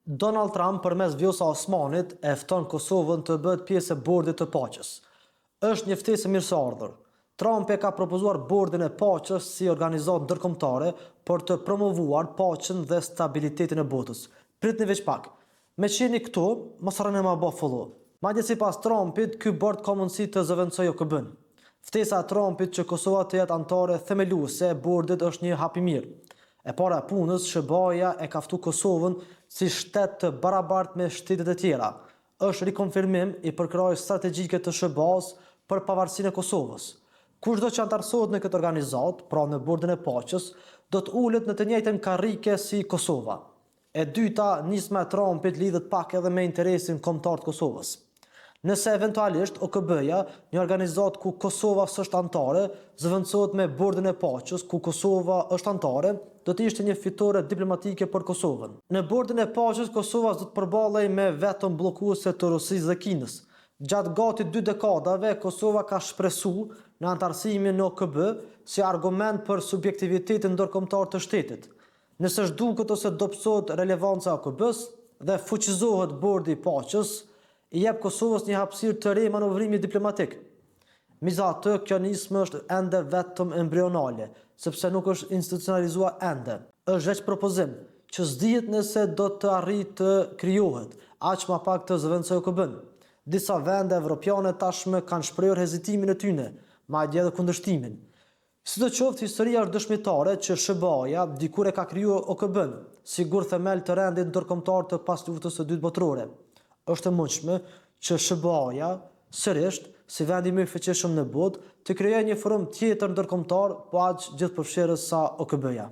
Donald Trump përmes Vjosa Osmanit e fton Kosovën të bëhet pjesë e Bordit të Paqes. Është një ftesë mirëseardhur. Trump e ka propozuar Bordin e Paqes si organizatë ndërkombëtare për të promovuar paqen dhe stabilitetin e botës. Pritni veç pak. Me qeni këtu, mos harroni ma bë follow. Madje sipas Trumpit, ky bord ka mundësi të zëvendësojë OKB-n. Ftesa e Trumpit që Kosova të jetë anëtare themeluese e Bordit është një hap i mirë. E para e punës, SBA-ja e ka ftuar Kosovën si shtet të barabartë me shtetet e tjera. Është rikonfirmim i përkrahjes strategjike të SBA-s për pavarësinë e Kosovës. Kushdo që antarësohet në këtë organizatë, pra në Bordin e Paqes, do të ulet në të njëjtën karrike si Kosova. E dyta, nisma e Trumpit lidhet pak edhe me interesin kombëtar të Kosovës. Nëse eventualisht OKB-ja, një organizatë ku Kosova s'është anëtare, zëvendësohet me Bordin e Paqes, ku Kosova është anëtare, do të ishte një fitore diplomatike për Kosovën. Në Bordin e Paqes, Kosova do të përballej me vetëm bllokuese të Rusisë dhe Kinës. Gjatë gati 2 dekadave, Kosova ka shpresuar në antarësimin në OKB si argument për subjektivitetin ndërkombëtar të shtetit. Nëse zhduket ose dobësohet relevanca e OKB-s dhe fuqizohet Bordi i Paqes, i jep Kosovës një hapësirë të re manovrimi diplomatik. Megjithatë, kjo nismë është ende vetëm embrionale, sepse nuk është institucionalizuar ende. Është veç propozim, që s'dihet nëse do të arrijë të krijohet, aq më pak të zëvendësojë OKB-n. Disa vende evropiane tashmë kanë shprehur hezitimin e tyre, madje edhe kundërshtimin. Sidoqoftë, historia është dëshmitare që SBA-ja dikur e ka krijuar OKB-n, sigur themel të rendit ndërkombëtar të pas luftës së dytë botërore. Është e mundshme që SBA-ja sërish, si vendi më i fuqishëm në botë, të krijojë një forum tjetër ndërkombëtar, po aq gjithëpërfshirës sa OKB-ja.